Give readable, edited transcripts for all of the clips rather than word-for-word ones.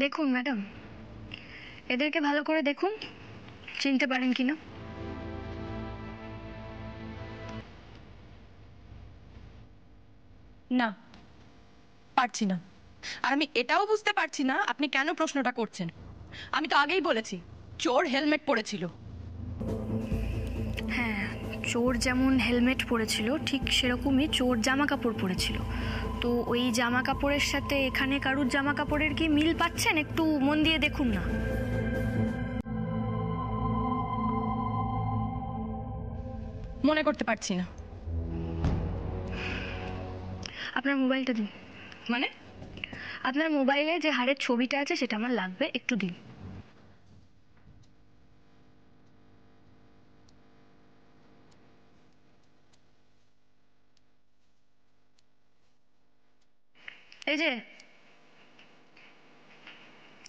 দেখুন ম্যাডাম, এদেরকে ভালো করে দেখুন, চিনতে পারেন কিনা। না, পারছি না। আর আমি এটাও বুঝতে পারছি না আপনি কেন প্রশ্নটা করছেন। আমি তো আগেই বলেছি চোর হেলমেট পরেছিল। হ্যাঁ, চোর যেমন হেলমেট পরেছিল ঠিক সেরকমই চোর জামা কাপড় পরেছিল। তো ওই জামা কাপড়ের সাথে এখানে কারুর জামা কাপড়ের কি মিল পাচ্ছেন? একটু মন দিয়ে দেখুন না। মনে করতে পারছি না। আপনার মোবাইলটা দিন। মানে? আপনার মোবাইলে যে হাড়ের ছবিটা আছে সেটা আমার লাগবে, একটু দিন।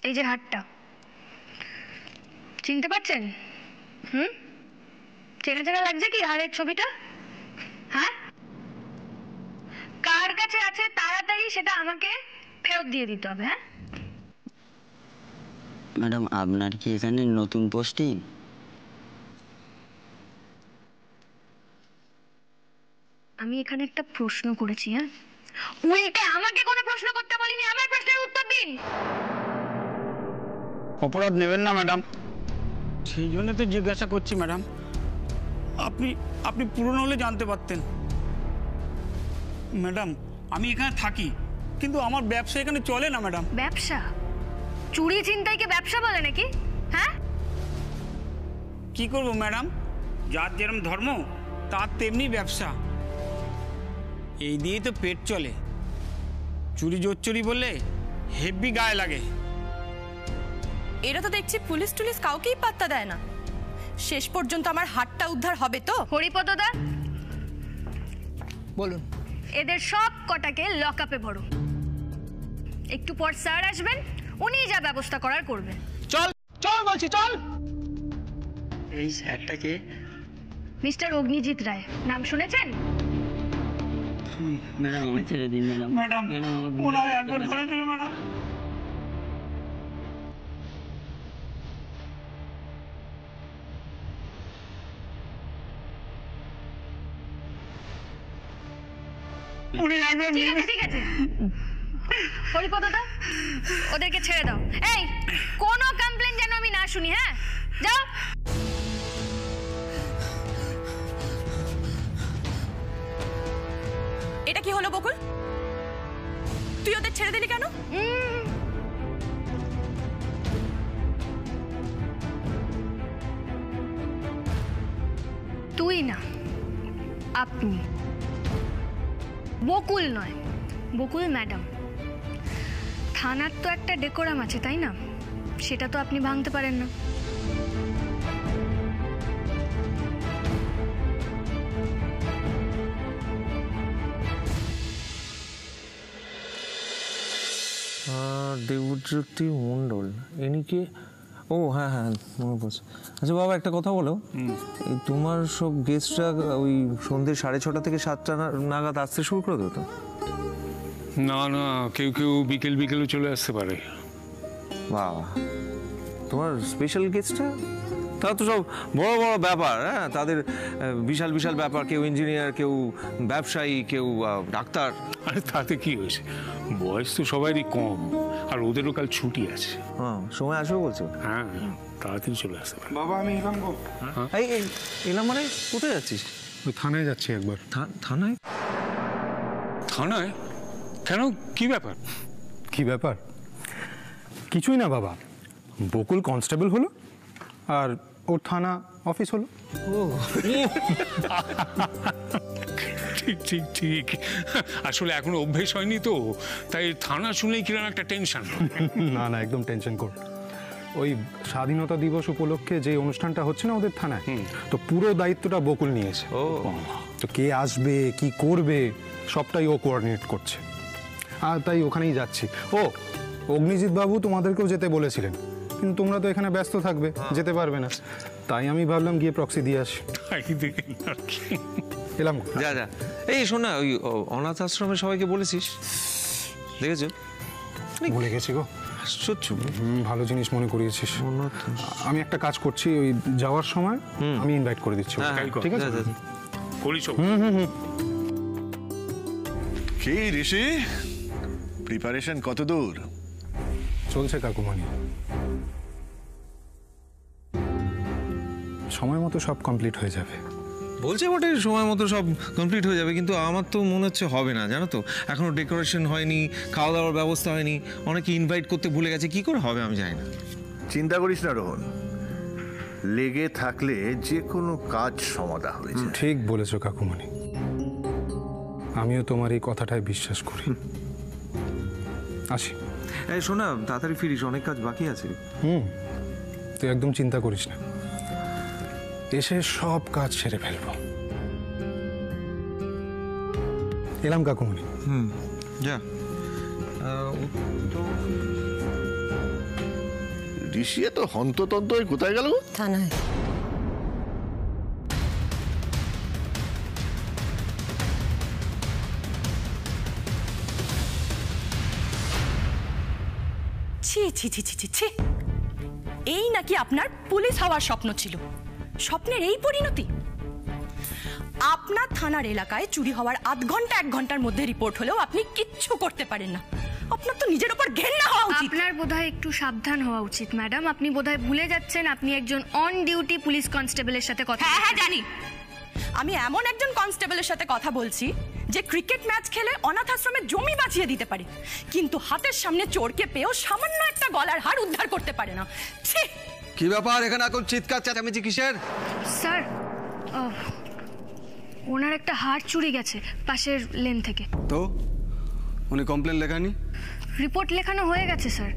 এই যে হাড়টা চিনতে পারছেন? চেনা চেনা লাগছে কি হাড়ের ছবিটা? হ্যাঁ, কার কাছে আছে তাড়াতাড়ি সেটা আমাকে ফেরত দিয়ে দিতে হবে। হ্যাঁ ম্যাডাম, আপনার কি এখানে নতুন পোস্টিং? আমি এখানে একটা প্রশ্ন করেছি। হ্যাঁ, উল্টে আমাকে কোনো প্রশ্ন করতে বলিনি, আমার প্রশ্নের উত্তর দিন। অপরাধ নেবেন না ম্যাডাম, সেই জন্য তো জিজ্ঞাসা করছি ম্যাডাম। আপনি পুরনো হলে জানতে পারতেন। ম্যাডাম, আমি এখানে থাকি কিন্তু আমার ব্যবসা এখানে চলে না ম্যাডাম। ব্যবসা? চুরি ছিনতাইকে ব্যবসা বলে নাকি? হ্যাঁ, কি করবো ম্যাডাম, যার যেরকম ধর্ম তার তেমনি ব্যবসা, এই দিয়েই তো পেট চলে। চুরি জোচ্চুরি বললে হেব্বি গায়ে লাগে। এরা তো দেখছি পুলিশ টুলিশ কাউকেই পাত্তা দেয় না। শেষ পর্যন্ত আমার হাতটা উদ্ধার হবে তো? হরিপদদা বলুন। এদের সব কটাকে লকআপে ভরো। একটু পর স্যার আসবেন, উনি যা ব্যবস্থা করার করবেন। চল চল বলছি, চল। এই স্যারটাকে? মিস্টার অগ্নিজিৎ রায়, নাম শুনেছেন? ম্যাডাম আমায় ছেড়ে দিন ম্যাডাম। ম্যাডাম ওনার একবার ধরে দিন ম্যাডাম। ঠিক আছে হরিপদদা, ওদেরকে ছেড়ে দাও। এই, কোনো কমপ্লেন যেন আমি না শুনি। হ্যাঁ, যাও। এটা কি হলো বকুল? তুই ওদের ছেড়ে দিলি কেন? তুই না, আপনি। বকুল নয়, বকুল ম্যাডাম। থানার তো একটা ডেকোরাম আছে, তাই না? সেটা তো আপনি ভাঙতে পারেন না। দেবজ্যোতি মণ্ডল, ইনি কি? ও হ্যাঁ হ্যাঁ, মনে পড়ছে। আচ্ছা বাবা, একটা কথা বলো, তোমার সব গেস্টরা ওই সন্ধ্যে 6:30 থেকে 7টা নাগাদ আসতে শুরু করে দেতো? না না, কেউ কেউ বিকেল বিকেলও চলে আসতে পারে। বাবা, তোমার স্পেশাল গেস্টরা তারা তো সব বড় বড় ব্যাপার। হ্যাঁ, তাদের বিশাল বিশাল ব্যাপার। কেউ ইঞ্জিনিয়ার, কেউ ব্যবসায়ী, কেউ ডাক্তার। আরে তাতে কি হয়েছে, বয়স তো সবারই কম, আর ওদেরও কাল ছুটি আছে। হ্যাঁ, সময় আসবে বলছো? হ্যাঁ, তাড়াতাড়ি চলে আসতে পারে। বাবা আমি এলাম গো। এই এলাম মানে? কোথায় যাচ্ছিস? ওই থানায় যাচ্ছি একবার। থানায়? থানায় কেন, কি ব্যাপার? কি ব্যাপার? কিছুই না বাবা, বকুল কনস্টেবল হলো আর ওর থানা অফিস হলো। ও ঠিক ঠিক ঠিক, আসলে এখনো অভ্যেস হয়নি তো, তাই থানা শুনলেই কিরকম একটা টেনশন। না না, একদম টেনশন কর। ওই স্বাধীনতা দিবস উপলক্ষে যে অনুষ্ঠানটা হচ্ছে না ওদের থানায়, তো পুরো দায়িত্বটা বকুল নিয়েছে। ও, তো কে আসবে, কি করবে, সবটাই ও কোঅর্ডিনেট করছে। আর তাই ওখানেই যাচ্ছি। ও, অগ্নিজিৎ বাবু তোমাদেরকেও যেতে বলেছিলেন, কিন্তু তোমরা তো এখানে ব্যস্ত থাকবে, যেতে পারবে না। তাই আমি ভাবলাম গিয়ে প্রক্সি দিয়ে আসি। এলাম। যা যা। এই শোন না, ওই অনাথ আশ্রমে সবাইকে বলেছিস? দেখেছো? ভুলে গেছি গো। আশ্চর্য। ভালো জিনিস মনে করিয়েছিস। আমি একটা কাজ করছি, ওই যাওয়ার সময় আমি ইনভাইট করে দিচ্ছি। ঠিক আছে? করিস কি ঋষি, প্রিপারেশন কত দূর? চলছে কাকুমণি, সময় মতো সব কমপ্লিট হয়ে যাবে। বলছে বটে সময় মতো সব কমপ্লিট হয়ে যাবে, কিন্তু আমার তো মনে হচ্ছে হবে না, জানো তো। এখনো ডেকোরেশন হয়নি, খাওয়া দাওয়ার ব্যবস্থা হয়নি, অনেকে ইনভাইট করতে ভুলে গেছে। কি করে হবে আমি জানি না। চিন্তা করিস না রোহন, লেগে থাকলে যে কোনো কাজ সমাধা হয়ে যায়। ঠিক বলেছো কাকুমণি, আমিও তোমার এই কথাটাই বিশ্বাস করি। আসি। এই শোনা, তাড়াতাড়ি ফিরিস, অনেক কাজ বাকি আছে। তুই একদম চিন্তা করিস না, এসে সব কাজ সেরে ফেলবো। এলাম কাকুমণি। যা। ঋষি তো হন্ততন্ত হয়ে কোথায় গেল? থানায়। ছি ছি ছি ছি ছি ছি, এই নাকি আপনার পুলিশ হওয়ার স্বপ্ন ছিল? স্বপ্নের এই পরিণতি? আপনার থানার এলাকায় চুরি হওয়ার আধ ঘন্টা 1 ঘন্টার মধ্যে রিপোর্ট হলেও আপনি কিচ্ছু করতে পারেন না। আপনার তো নিজের উপর ঘেন্না হওয়া উচিত। আপনার বোধহয় একটু সাবধান হওয়া উচিত ম্যাডাম। আপনি বোধহয় ভুলে যাচ্ছেন আপনি একজন অন ডিউটি পুলিশ কনস্টেবলের সাথে কথা। হ্যাঁ হ্যাঁ জানি, আমি এমন একজন কনস্টেবলের সাথে কথা বলছি যে ক্রিকেট ম্যাচ খেলে অনাথ আশ্রমে জমি বাঁচিয়ে দিতে পারে, কিন্তু হাতের সামনে চোরকে পেয়েও সামান্য একটা গলার হার উদ্ধার করতে পারে না। ছি! কি ব্যাপার এখানে এখন চিৎকার চেঁচামেচি কিসের? স্যার, ওনার একটা হার চুরি গেছে পাশের লেন থেকে। তো উনি কমপ্লেন লেখানি? রিপোর্ট লেখানো হয়ে গেছে স্যার,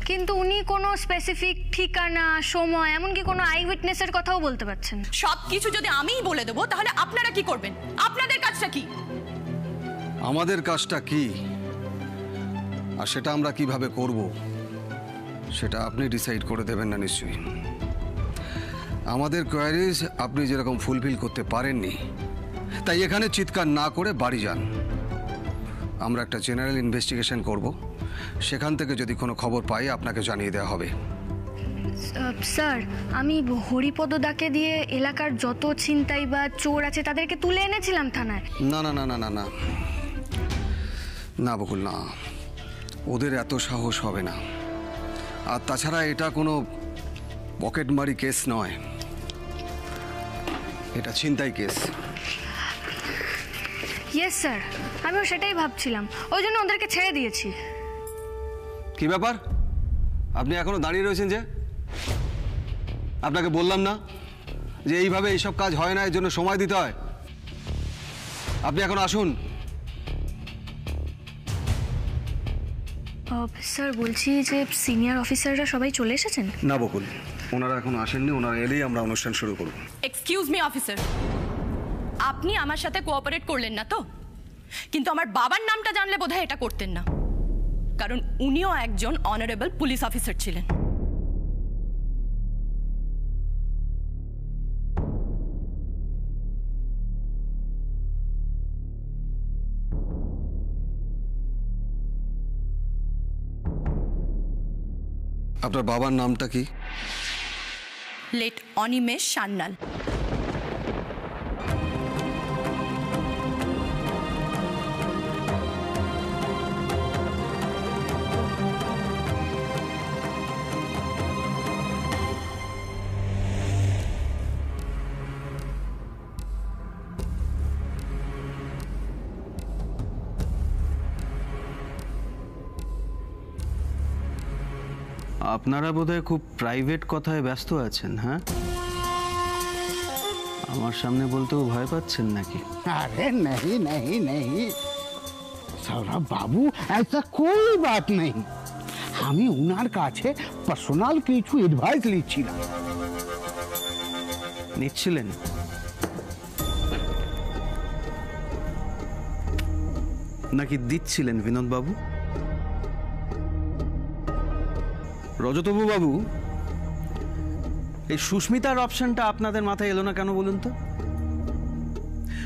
কিন্তু উনি কোনো স্পেসিফিক ঠিকানা, সময়, এমনকি কোনো আই উইটনেসের কথাও বলতে পারছেন। সব কিছু যদি আমিই বলে দেবো তাহলে আপনারা কি করবেন? আপনাদের কাজটা কি? আমাদের কাজটা কি আর সেটা আমরা কিভাবে করব সেটা আপনি ডিসাইড করে দেবেন না নিশ্চয়ই। আমাদের কোয়ারিজ আপনি যেরকম ফুলফিল করতে পারেননি, তাই এখানে চিৎকার না করে বাড়ি যান। আমরা একটা জেনারেল ইনভেস্টিগেশন করব, সেখান থেকে যদি কোনো খবর পাই আপনাকে জানিয়ে দেওয়া হবে। স্যার, আমি হরিপদ দাকে দিয়ে এলাকার যত ছিনতাই বা চোর আছে তাদেরকে তুলে এনেছিলাম থানায়। না না না না না না না বকুল, না, ওদের এত সাহস হবে না। আর তাছাড়া এটা কোনো পকেটমারি কেস নয়, এটা ছিনতাই কেস। ইয়েস স্যার, আমিও সেটাই ভাবছিলাম, ওই জন্য ওদেরকে ছেড়ে দিয়েছি। কি ব্যাপার, আপনি এখনো দাঁড়িয়ে রয়েছেন যে? আপনাকে বললাম না যে এইভাবে এইসব কাজ হয় না, এর জন্য সময় দিতে হয়? আপনি এখন আসুন। স্যার, বলছি যে সিনিয়র অফিসাররা সবাই চলে এসেছেন? না বকুল, ওনারা এখন আসেননি, ওনারা এলেই আমরা অনুষ্ঠান শুরু করব। এক্সকিউজ মি অফিসার, আপনি আমার সাথে কোঅপারেট করলেন না তো? কিন্তু আমার বাবার নামটা জানলে বোধহয় এটা করতেন না, কারণ উনিও একজন অনারেবল পুলিশ অফিসার ছিলেন। আপনার বাবার নামটা কি? লেট অনিমেষ সান্যাল। আপনারা বোধহয় খুব প্রাইভেট কথায় ব্যস্ত আছেন। হ্যাঁ, আমার সামনে বলতেও ভয় পাচ্ছেন নাকি? अरे नहीं नहीं नहीं सौरभ बाबू, ऐसा कोई बात नहीं। আমি উনার কাছে পার্সোনাল কিছু অ্যাডভাইস নিচ্ছিলাম। নিচ্ছিলেন? নাকি দিচ্ছিলেন বিনোদ বাবু? রজতবাবু বাবু, এই সুস্মিতার অপশনটা আপনাদের মাথায় এলো না কেন বলুন তো?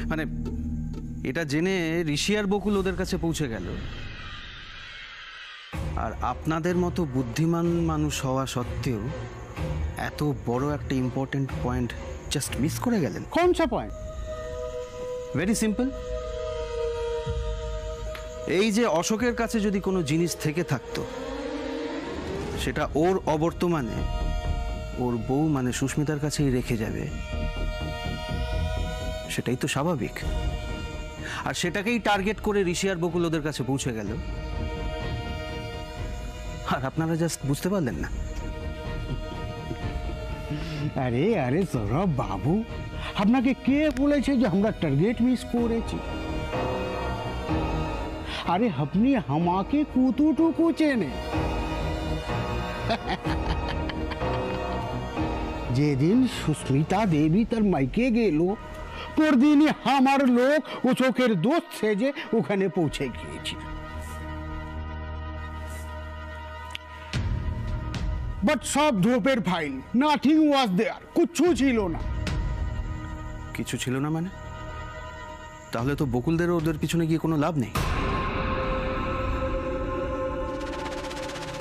মানে এটা জেনে ঋষি আর বকুল ওদের কাছে পৌঁছে গেল, আর আপনাদের মতো বুদ্ধিমান মানুষ হওয়া সত্ত্বেও এত বড় একটা ইম্পর্টেন্ট পয়েন্ট জাস্ট মিস করে গেলেন। कौन सा पॉइंट? Very simple. এই যে অশোকের কাছে যদি কোনো জিনিস থেকে থাকতো, সেটা ওর অবর্তমানে ওর বউ মানে সুস্মিতার কাছেই রেখে যাবে, সেটাই তো স্বাভাবিক। আর সেটাকেই টার্গেট করে ঋষি আর বকুল ওদের কাছে পৌঁছে গেল, আর আপনারা জাস্ট বুঝতে পারলেন না। अरे अरे सौरभ बाबू, আপনাকে কে বলেছে যে আমরা টার্গেট মিস করেছি? আরে আপনি আমাকে কতটুকু চেনে? যেদিন সুস্মিতা দেবী তার মাইকে গেল, পরদিনই আমার লোক ও চোখের দোস্ত সেজে ওখানে পৌঁছে গিয়েছিল। বাট সব ধোপের ফাইল, নাথিং ওয়াজ দেয়ার, কিচ্ছু ছিল না। কিছু ছিল না মানে? তাহলে তো বকুলদের ওদের পিছনে গিয়ে কোনো লাভ নেই।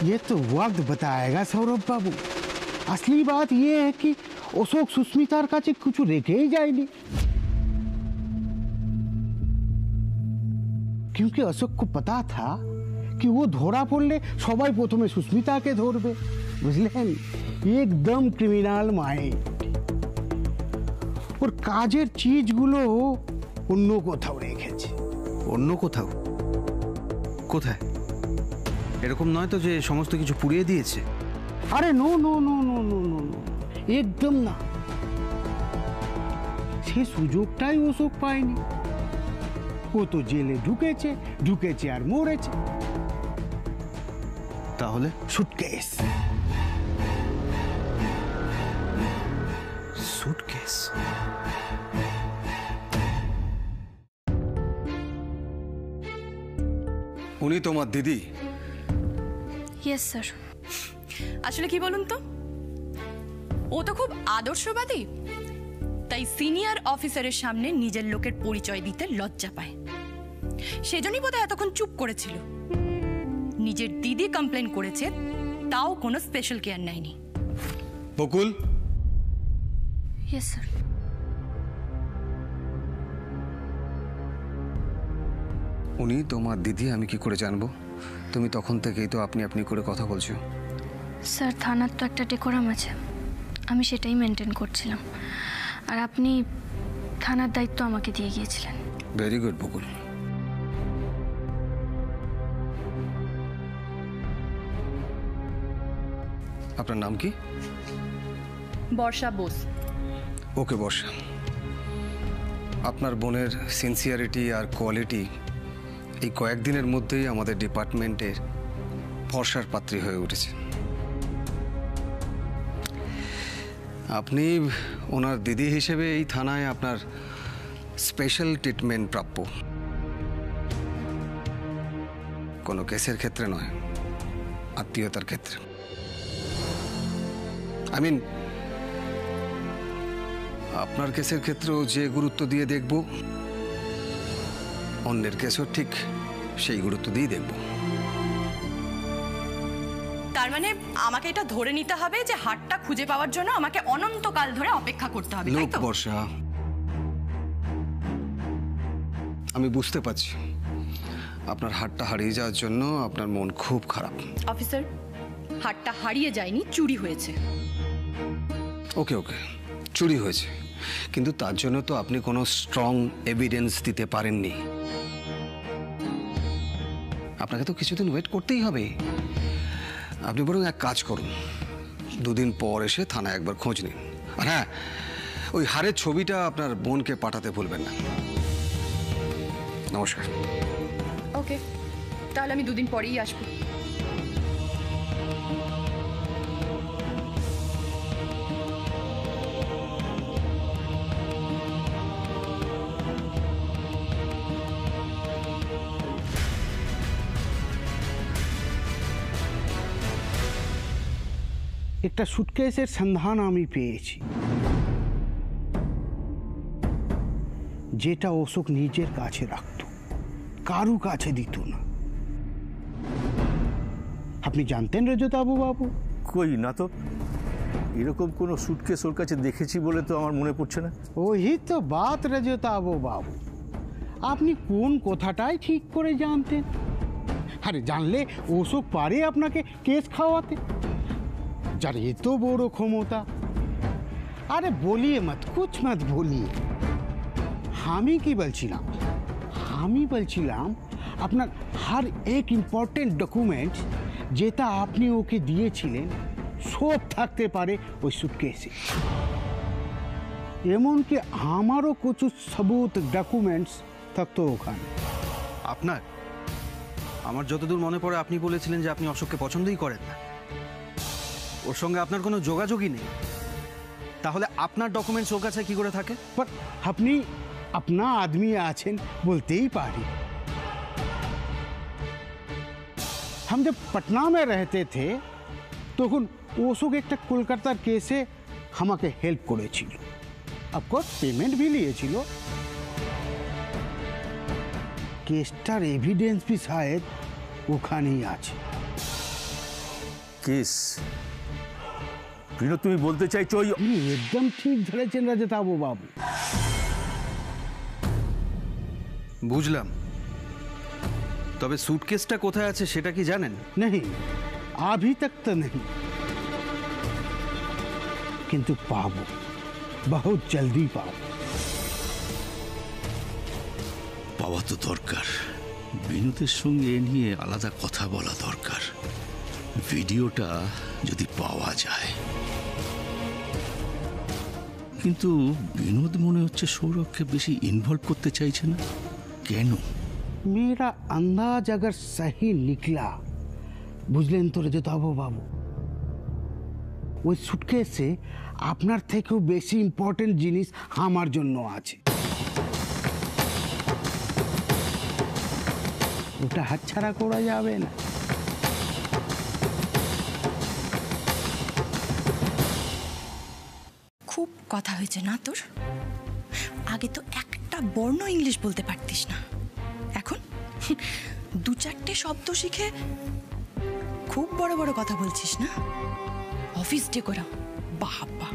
ये तो वक्त बताएगा सौरभ बाबू। असली बात ये है कि अशोक सुस्मितार काছে কিছু রেখেই যায়নি, क्योंकि अशोक को पता था कि वो ধরা পড়লে সবাই প্রথমে সুস্মিতাকে ধরবে, বুঝলেন? একদম ক্রিমিনাল মাইন্ড। ওর কাজের চিজগুলো অন্য কোথাও রেখেছে। অন্য কোথাও? কোথায়? এরকম নয় তো যে সমস্ত কিছু পুড়িয়ে দিয়েছে? আরে no no no no no no no, একদম না। সে সুযোগটাই অশোক পায়নি। ও তো জেলে ঢুকেছে আর মরেছে। তাহলে সুটকেস। সুটকেস? উনি তোমার দিদি? Yes sir. আসলে কি বলুন তো, ও তো খুব আদর্শবাদী, তাই সিনিয়র অফিসারের সামনে নিজের লোকের পরিচয় দিতে লজ্জা পায়। সেজন্যই বোধহয় এতক্ষণ চুপ করেছিল। নিজের দিদি কমপ্লেন করেছে, তাও কোনো স্পেশাল কেয়ার নেয়নি। বকুল? Yes sir. উনি তোমার দিদি আমি কি করে জানবো? তুমি তখন থেকেই তো আপনি আপনি করে কথা বলছো। স্যার, থানার তো একটা ডেকোরাম আছে, আমি সেটাই মেনটেন করছিলাম। আর আপনি থানার দায়িত্ব আমাকে দিয়ে গিয়েছিলেন। ভেরি গুড বকুল। আপনার নাম কি? বর্ষা বোস। ওকে বর্ষা, আপনার বোনের সিনসিয়ারিটি আর কোয়ালিটি এই কয়েকদিনের মধ্যেই আমাদের ডিপার্টমেন্টের ভরসার পাত্রী হয়ে উঠেছে। আপনি ওনার দিদি হিসেবে এই থানায় আপনার স্পেশাল ট্রিটমেন্ট প্রাপ্য। কোনো কেসের ক্ষেত্রে নয়, আত্মীয়তার ক্ষেত্রে। আই মিন, আপনার কেসের ক্ষেত্রেও যে গুরুত্ব দিয়ে দেখব, অন্যের কেসও ঠিক সেই গুরুত্ব দিয়ে দেখব। তার মানে আমাকে এটা ধরে নিতে হবে যে হাতটা খুঁজে পাওয়ার জন্য আমাকে অনন্তকাল ধরে অপেক্ষা করতে হবে, তাই তো? বর্ষা, আমি বুঝতে পারছি আপনার হাতটা হারিয়ে যাওয়ার জন্য আপনার মন খুব খারাপ। অফিসার, হাতটা হারিয়ে যায়নি, চুরি হয়েছে। ওকে ওকে, চুরি হয়েছে, কিন্তু তার জন্য তো আপনি কোনো স্ট্রং এভিডেন্স দিতে পারেননি। আপনাকে তো কিছুদিন ওয়েট করতেই হবে। আপনি বরং এক কাজ করুন, 2 দিন পর এসে থানায় একবার খোঁজ নিন। আর হ্যাঁ, ওই হারের ছবিটা আপনার বোনকে পাঠাতে ভুলবেন না। নমস্কার। ওকে, তাহলে আমি 2 দিন পরেই আসবো। একটা সুটকেসের সন্ধান আমি পেয়েছি, যেটা অশোক নিজের কাছে রাখত, কারু কাছে দিত না। আপনি জানতেন রজতাবু বাবু? কই না তো, এরকম কোনো সুটকেস ওর কাছে দেখেছি বলে তো আমার মনে পড়ছে না। ওই তো বাত রজতাবু বাবু, আপনি কোন কথাটাই ঠিক করে জানতেন? আরে জানলে ওসব পারে আপনাকে কেস খাওয়াতে, যার এত বড় ক্ষমতা। আরে বলিয়ে মত, কুছ মত বলিয়ে। আমি কি বলছিলাম, আমি বলছিলাম আপনার হর এক ইম্পর্টেন্ট ডকুমেন্টস যেটা আপনি ওকে দিয়েছিলেন সব থাকতে পারে ওই সুটকেসে। এমনকি আমারও কিছু সবুত ডকুমেন্টস থাকতো ওখানে। আপনার, আমার যতদূর মনে পড়ে আপনি বলেছিলেন যে আপনি অশোককে পছন্দই করেন না, ওর সঙ্গে আপনার কোনো যোগাযোগই নেই। তাহলে আপনার ডকুমেন্টস ওর কাছে কি করে থাকে? पर আপনি अपना आदमी আছেন বলতেই পারি। हम जब पटना में रहते थे তখন অশোক একটা কলকাতার কেসে আমাকে হেল্প করেছিল, অফকোর্স পেমেন্ট भी নিয়েছিল। কেসটার এভিডেন্স भी शायद ওখানেই আছে। কেস বিনোদ, তুমি বলতে চাইছো ওই? একদম ঠিক ধরেছেন রজতাবু বাবু। বুঝলাম, তবে সুটকেসটা কোথায় আছে সেটা কি জানেন? नहीं अभी तक तो नहीं, किंतु पाबो, बहुत जल्दी पाबो। পাওয়া তো দরকার, বিনোদের সঙ্গে এ নিয়ে আলাদা কথা বলা দরকার। ভিডিওটা যদি পাওয়া যায়। কিন্তু বিনোদ মনে হচ্ছে সৌরভকে বেশি ইনভলভ করতে চাইছে না কেন? मेरा अंदाज अगर सही निकला, বুঝলেন তো রজতাবু বাবু, ওই সুটকেসে আপনার থেকেও বেশি ইম্পর্টেন্ট জিনিস আমার জন্য আছে। ওটা হাতছাড়া করা যাবে না। খুব কথা হয়েছে না তোর? আগে তো একটা বর্ণ ইংলিশ বলতে পারতিস না, এখন দু চারটে শব্দ শিখে খুব বড় বড় কথা বলছিস না? অফিস ডে করা, বাবা।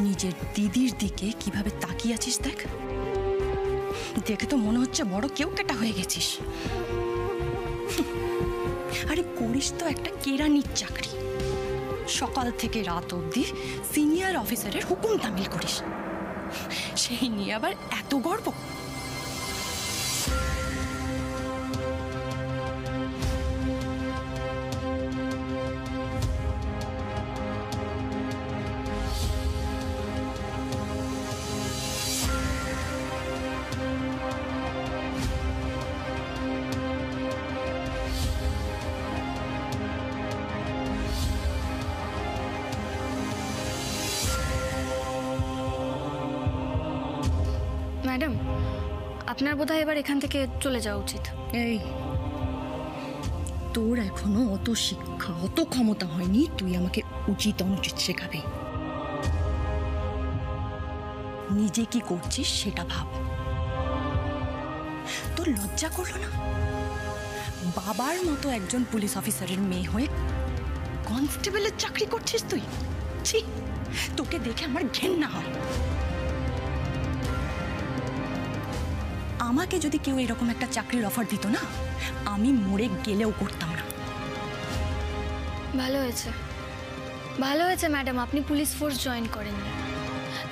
নিজের দিদির দিকে কিভাবে তাকিয়ে আছিস দেখ, দেখে তো মনে হচ্ছে বড় কেউ কেটা হয়ে গেছিস। আরে করিস তো একটা কেরানির চাকরি, সকাল থেকে রাত অবধি সিনিয়র অফিসারের হুকুম তামিল করিস, সেই নিয়ে আবার এত গর্ব? ম্যাডাম, আপনার বোধহয় এবার এখান থেকে চলে যাওয়া উচিত। এই, তোর এখনো অত শিক্ষা, অত ক্ষমতা হয়নি তুই আমাকে উচিত অনুচিত শেখাবে। নিজে কি করছিস সেটা ভাব। তোর লজ্জা করলো না? বাবার মতো একজন পুলিশ অফিসারের মেয়ে হয়ে কনস্টেবলের চাকরি করছিস তুই? ছি, তোকে দেখে আমার ঘেন্না হয়। আমাকে যদি কেউ এরকম একটা চাকরির অফার দিত না, আমি মরে গেলেও করতাম না। ভালো হয়েছে, ভালো হয়েছে ম্যাডাম আপনি পুলিশ ফোর্স জয়েন করেননি,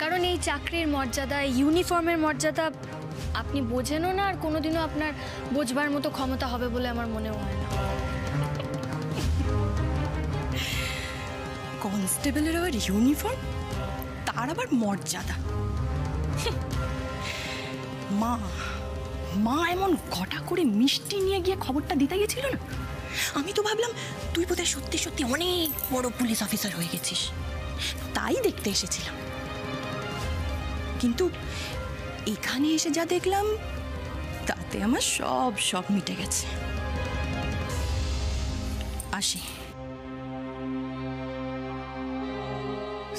কারণ এই চাকরির মর্যাদা, ইউনিফর্মের মর্যাদা আপনি বোঝেনও না, আর কোনোদিনও আপনার বোঝবার মতো ক্ষমতা হবে বলে আমার মনেও হয় না। কনস্টেবলের আবার ইউনিফর্ম, তার আবার মর্যাদা? মা মা এমন ঘটা করে মিষ্টি নিয়ে গিয়ে খবরটা দিতে গেছিল না, আমি তো ভাবলাম তুই বোধহয় সত্যি সত্যি অনেক বড় পুলিশ অফিসার হয়ে গেছিস, তাই দেখতে এসেছিলাম। কিন্তু এখানে এসে যা দেখলাম তাতে আমার সব মিটে গেছে। আসি।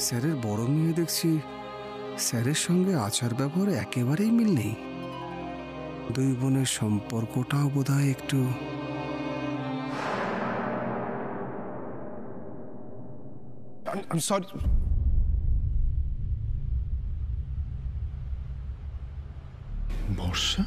স্যারের বড় মেয়ে দেখছি স্যারের সঙ্গে আচার ব্যবহার একেবারেই মিল নেই। দুই বোনের সম্পর্কটাও বোধহয় একটু সরি। বর্ষা